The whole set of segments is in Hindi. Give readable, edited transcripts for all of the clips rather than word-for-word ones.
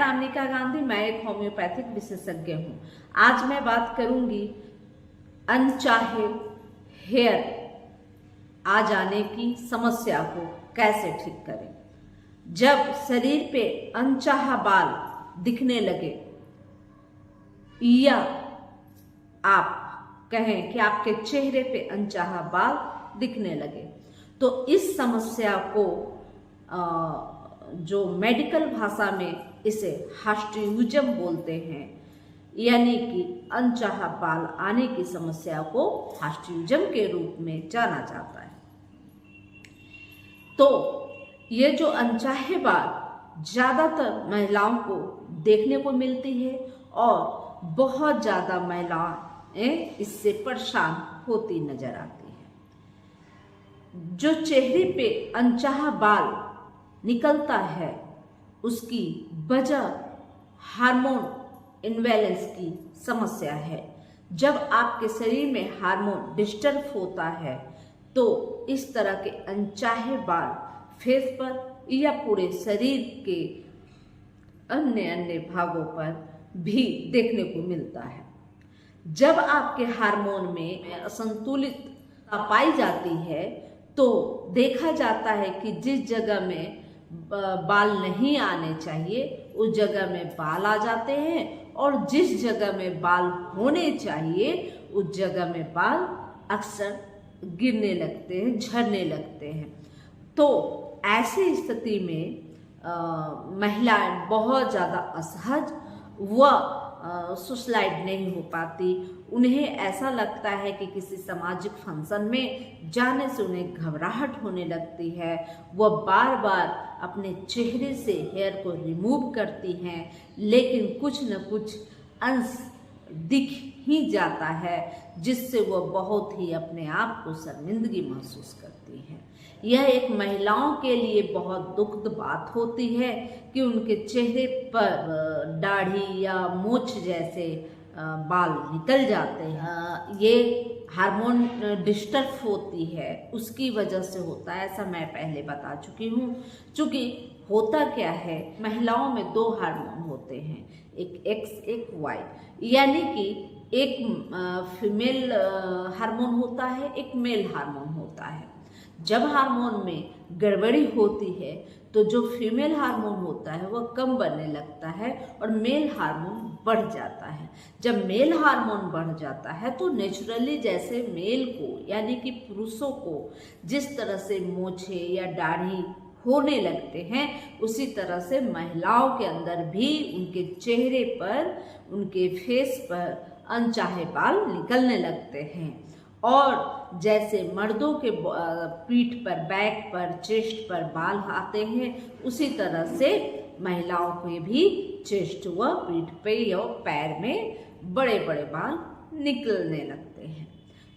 अमनिका गांधी, मैं एक होम्योपैथिक विशेषज्ञ हूँ। आज मैं बात करूंगी अनचाहे हेयर आ जाने की समस्या को कैसे ठीक करें। जब शरीर पे अनचाहा बाल दिखने लगे या आप कहें कि आपके चेहरे पे अनचाहा बाल दिखने लगे, तो इस समस्या को जो मेडिकल भाषा में इसे हास्ट्यूजम बोलते हैं, यानी कि अनचाहा बाल आने की समस्या को हास्ट्यूजम के रूप में जाना जाता है। तो ये जो अनचाहे बाल ज़्यादातर महिलाओं को देखने को मिलती है और बहुत ज़्यादा महिलाएं इससे परेशान होती नजर आती है। जो चेहरे पे अनचाहा बाल निकलता है उसकी वजह हार्मोन इनबैलेंस की समस्या है। जब आपके शरीर में हार्मोन डिस्टर्ब होता है तो इस तरह के अनचाहे बाल फेस पर या पूरे शरीर के अन्य भागों पर भी देखने को मिलता है। जब आपके हार्मोन में असंतुलितता पाई जाती है तो देखा जाता है कि जिस जगह में बाल नहीं आने चाहिए उस जगह में बाल आ जाते हैं और जिस जगह में बाल होने चाहिए उस जगह में बाल अक्सर गिरने लगते हैं, झड़ने लगते हैं। तो ऐसी स्थिति में महिलाएं बहुत ज़्यादा असहज व सुसाइड नहीं हो पाती। उन्हें ऐसा लगता है कि किसी सामाजिक फंक्शन में जाने से उन्हें घबराहट होने लगती है। वह बार बार अपने चेहरे से हेयर को रिमूव करती हैं, लेकिन कुछ न कुछ अंश दिख ही जाता है जिससे वह बहुत ही अपने आप को शर्मिंदगी महसूस करती हैं। यह एक महिलाओं के लिए बहुत दुखद बात होती है कि उनके चेहरे पर दाढ़ी या मूंछ जैसे बाल निकल जाते हैं। ये हार्मोन डिस्टर्ब होती है, उसकी वजह से होता है, ऐसा मैं पहले बता चुकी हूँ। चूँकि होता क्या है, महिलाओं में दो हार्मोन होते हैं, एक एक्स एक वाई, यानी कि एक फीमेल हार्मोन होता है, एक मेल हार्मोन होता है। जब हार्मोन में गड़बड़ी होती है तो जो फीमेल हार्मोन होता है वह कम बनने लगता है और मेल हार्मोन बढ़ जाता है। जब मेल हार्मोन बढ़ जाता है तो नेचुरली जैसे मेल को यानी कि पुरुषों को जिस तरह से मूंछें या दाढ़ी होने लगते हैं, उसी तरह से महिलाओं के अंदर भी उनके चेहरे पर, उनके फेस पर अनचाहे बाल निकलने लगते हैं। और जैसे मर्दों के पीठ पर, बैक पर, चेस्ट पर बाल आते हैं, उसी तरह से महिलाओं के भी चेस्ट व पीठ पे या पैर में बड़े बड़े बाल निकलने लगते हैं।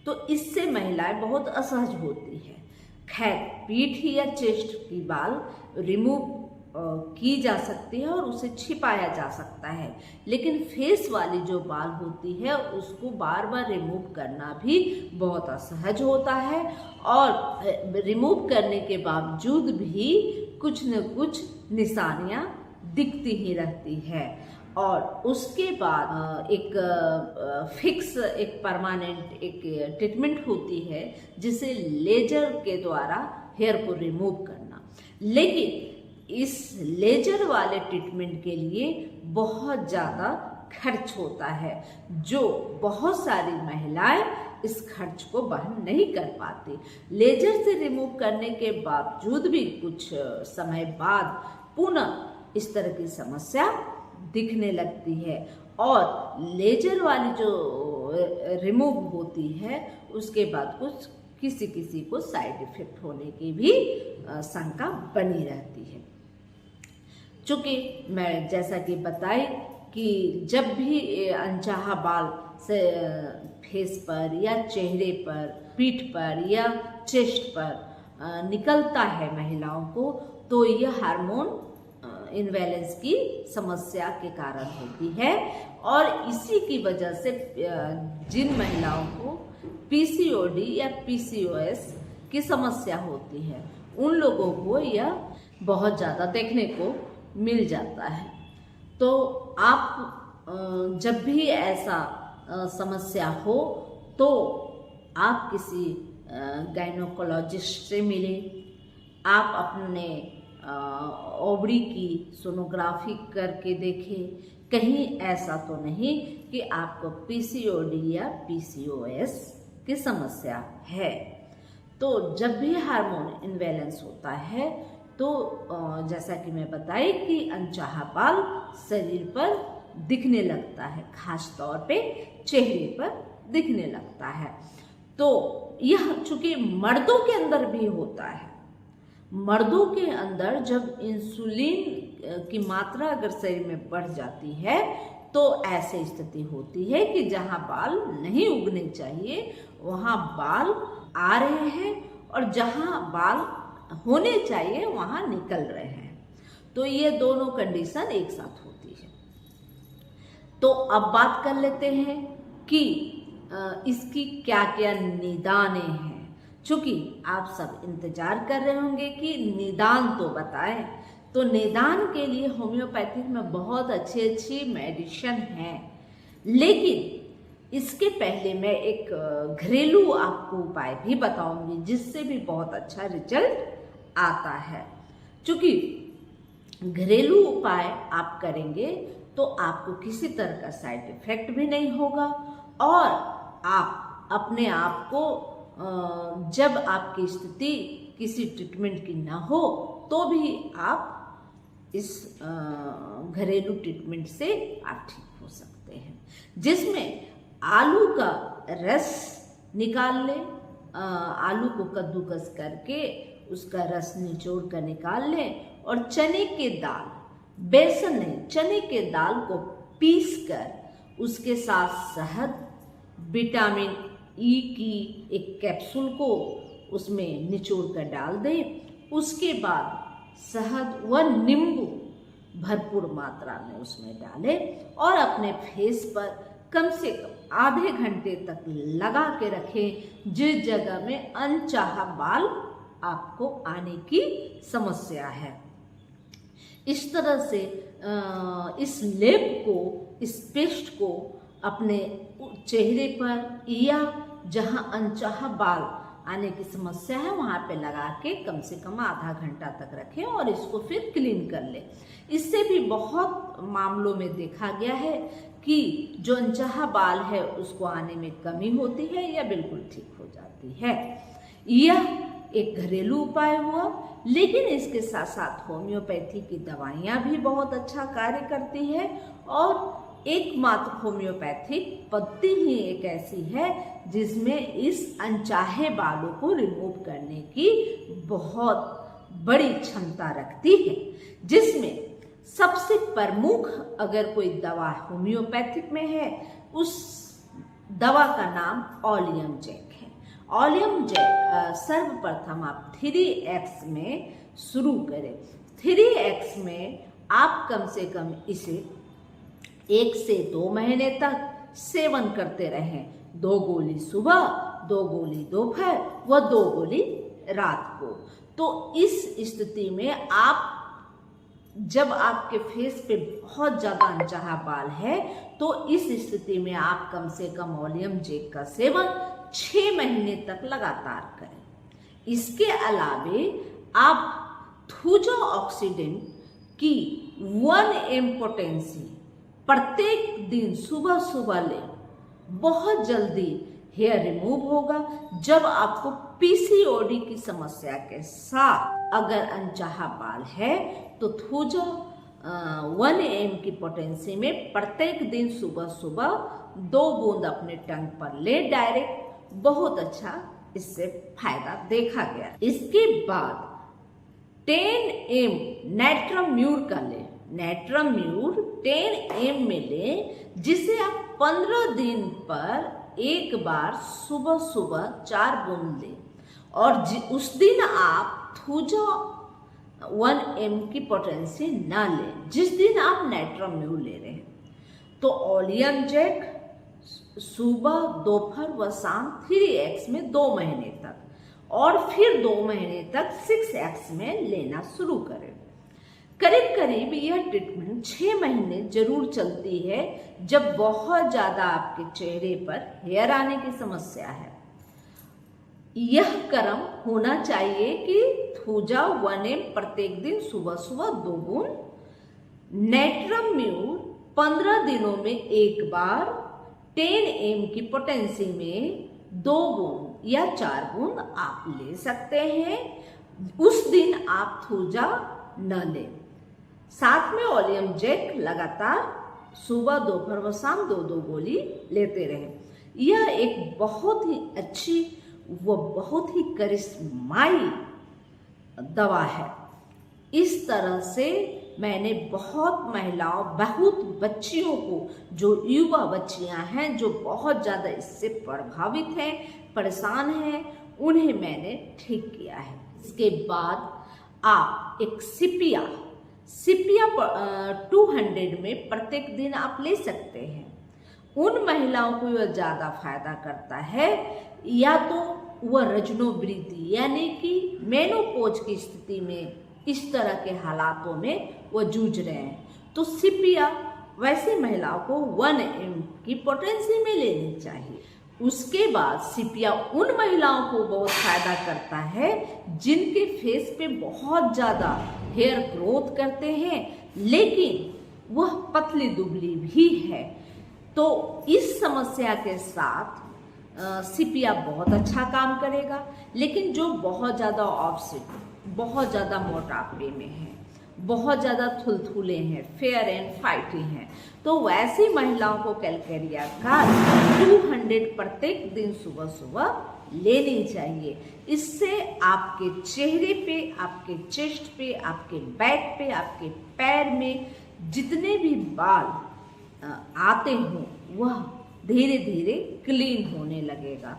तो इससे महिलाएं बहुत असहज होती है। खैर, पीठ या चेस्ट की बाल रिमूव की जा सकती है और उसे छिपाया जा सकता है, लेकिन फेस वाली जो बाल होती है उसको बार बार रिमूव करना भी बहुत असहज होता है और रिमूव करने के बावजूद भी कुछ न कुछ निशानियां दिखती ही रहती है। और उसके बाद एक फिक्स, एक परमानेंट एक ट्रीटमेंट होती है जिसे लेजर के द्वारा हेयर को रिमूव करना। लेकिन इस लेजर वाले ट्रीटमेंट के लिए बहुत ज़्यादा खर्च होता है, जो बहुत सारी महिलाएं इस खर्च को वहन नहीं कर पाती। लेजर से रिमूव करने के बावजूद भी कुछ समय बाद पुनः इस तरह की समस्या दिखने लगती है और लेजर वाली जो रिमूव होती है उसके बाद कुछ किसी को साइड इफेक्ट होने की भी शंका बनी रहती है। चूँकि मैं जैसा कि बताई कि जब भी अनचाहा बाल से फेस पर या चेहरे पर, पीठ पर या चेस्ट पर निकलता है महिलाओं को, तो यह हार्मोन इनबैलेंस की समस्या के कारण होती है। और इसी की वजह से जिन महिलाओं को पीसीओडी या पीसीओएस की समस्या होती है उन लोगों को यह बहुत ज़्यादा देखने को मिल जाता है। तो आप जब भी ऐसा समस्या हो तो आप किसी गायनोकोलॉजिस्ट से मिलें। आप अपने ओवरी की सोनोग्राफी करके देखें, कहीं ऐसा तो नहीं कि आपको पीसीओडी या पीसीओएस की समस्या है। तो जब भी हार्मोन इम्बैलेंस होता है तो जैसा कि मैं बताई कि अनचाहा बाल शरीर पर दिखने लगता है, खास तौर पे चेहरे पर दिखने लगता है। तो यह चूंकि मर्दों के अंदर भी होता है, मर्दों के अंदर जब इंसुलिन की मात्रा अगर शरीर में बढ़ जाती है तो ऐसी स्थिति होती है कि जहां बाल नहीं उगने चाहिए वहां बाल आ रहे हैं और जहां बाल होने चाहिए वहां निकल रहे हैं। तो ये दोनों कंडीशन एक साथ होती है। तो अब बात कर लेते हैं कि इसकी क्या क्या निदानें हैं। चूंकि आप सब इंतजार कर रहे होंगे कि निदान तो बताएं, तो निदान के लिए होम्योपैथिक में बहुत अच्छी अच्छी मेडिसिन हैं, लेकिन इसके पहले मैं एक घरेलू आपको उपाय भी बताऊंगी जिससे भी बहुत अच्छा रिजल्ट आता है। क्योंकि घरेलू उपाय आप करेंगे तो आपको किसी तरह का साइड इफेक्ट भी नहीं होगा और आप अपने आप को जब आपकी स्थिति किसी ट्रीटमेंट की ना हो तो भी आप इस घरेलू ट्रीटमेंट से आप ठीक हो सकते हैं, जिसमें आलू का रस निकाल लें, आलू को कद्दूकस करके उसका रस निचोड़ कर निकाल लें और चने के दाल, बेसन नहीं, चने के दाल को पीस कर उसके साथ शहद, विटामिन ई की एक कैप्सूल को उसमें निचोड़ कर डाल दें। उसके बाद शहद व नींबू भरपूर मात्रा में उसमें डालें और अपने फेस पर कम से कम आधे घंटे तक लगा के रखें जिस जगह में अनचाहा बाल आपको आने की समस्या है। इस तरह से इस लेप को, इस पेस्ट को अपने चेहरे पर या जहां अनचाहा बाल आने की समस्या है वहां पे लगा के कम से कम आधा घंटा तक रखें और इसको फिर क्लीन कर लें। इससे भी बहुत मामलों में देखा गया है कि जो अनचाहा बाल है उसको आने में कमी होती है या बिल्कुल ठीक हो जाती है। यह एक घरेलू उपाय हुआ, लेकिन इसके साथ साथ होम्योपैथी की दवाइयाँ भी बहुत अच्छा कार्य करती है और एकमात्र होम्योपैथिक पद्धति ही एक ऐसी है जिसमें इस अनचाहे बालों को रिमूव करने की बहुत बड़ी क्षमता रखती है, जिसमें सबसे प्रमुख अगर कोई दवा होम्योपैथिक में है उस दवा का नाम ओलियम जैक है। ओलियम जैक सर्वप्रथम आप 3x में शुरू करें। 3x में आप कम से कम इसे 1 से 2 महीने तक सेवन करते रहें। 2 गोली सुबह, 2 गोली दोपहर व 2 गोली रात को। तो इस स्थिति में आप जब आपके फेस पे बहुत ज़्यादा अनचाहा बाल है तो इस स्थिति में आप कम से कम ओलियम जैक का सेवन 6 महीने तक लगातार करें। इसके अलावे आप थूजो ऑक्सीडेंट की 1 mg पोटेंसी प्रत्येक दिन सुबह सुबह लें। बहुत जल्दी हेयर रिमूव होगा। जब आपको पीसीओडी की समस्या के साथ अगर अनचाहा बाल है तो थूजो 1 mg की पोटेंसी में प्रत्येक दिन सुबह सुबह 2 बूंद अपने टंग पर ले डायरेक्ट, बहुत अच्छा इससे फायदा देखा गया। इसके बाद 10 mg नाइट्राम्यूर का लें। नाइट्राम्यूर 10 mg में लें, जिसे आप 15 दिन पर एक बार सुबह सुबह 4 बूंद लें और उस दिन आप थूजो 1 mg की पोटेंसी ना लें जिस दिन आप नाइट्राम्यूर ले रहे हैं। तो ओलियम जैक सुबह, दोपहर व शाम 3x में 2 महीने तक और फिर 2 महीने तक 6x में लेना शुरू करें। करीब करीब यह ट्रीटमेंट 6 महीने जरूर चलती है जब बहुत ज्यादा आपके चेहरे पर हेयर आने की समस्या है। यह क्रम होना चाहिए कि थूजा 1 ml प्रत्येक दिन सुबह सुबह 2 बूंद, नेट्रम म्यूर 15 दिनों में एक बार 10 ml की पोटेंसी में 2 बूंद या 4 बूंद आप ले सकते हैं। उस दिन आप थूजा न लें। साथ में ओलियम जेल लगातार सुबह दोपहर व शाम 2-2 गोली लेते रहें। यह एक बहुत ही अच्छी व बहुत ही करिश्माई दवा है। इस तरह से मैंने बहुत महिलाओं, बहुत बच्चियों को, जो युवा बच्चियां हैं जो बहुत ज़्यादा इससे प्रभावित हैं, परेशान हैं, उन्हें मैंने ठीक किया है। इसके बाद आप एक सिपिया 200 में प्रत्येक दिन आप ले सकते हैं। उन महिलाओं को यह ज़्यादा फायदा करता है या तो वह रजनोवृद्धि यानी कि मेनोपॉज की स्थिति में, इस तरह के हालातों में वह जूझ रहे हैं, तो सिपिया वैसी महिलाओं को 1 ml की पोटेंसी में लेनी चाहिए। उसके बाद सिपिया उन महिलाओं को बहुत फायदा करता है जिनके फेस पे बहुत ज़्यादा हेयर ग्रोथ करते हैं लेकिन वह पतली दुबली भी है, तो इस समस्या के साथ सिपिया बहुत अच्छा काम करेगा। लेकिन जो बहुत ज़्यादा ऑब्सेट, बहुत ज़्यादा मोटापे में है, बहुत ज़्यादा थुलथुले हैं, फेयर एंड फाइटी हैं, तो वैसी महिलाओं को कैलकेरिया का 200 प्रत्येक दिन सुबह सुबह लेनी चाहिए। इससे आपके चेहरे पे, आपके चेस्ट पे, आपके बैक पे, आपके पैर में जितने भी बाल आते हों वह धीरे धीरे क्लीन होने लगेगा।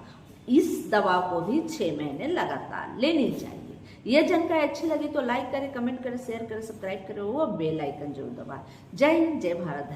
इस दवा को भी 6 महीने लगातार लेनी चाहिए। यह जानकारी अच्छी लगी तो लाइक करें, कमेंट करें, शेयर करें, सब्सक्राइब करें और बेल आइकन जरूर दबाएं। जय हिंद, जय भारत।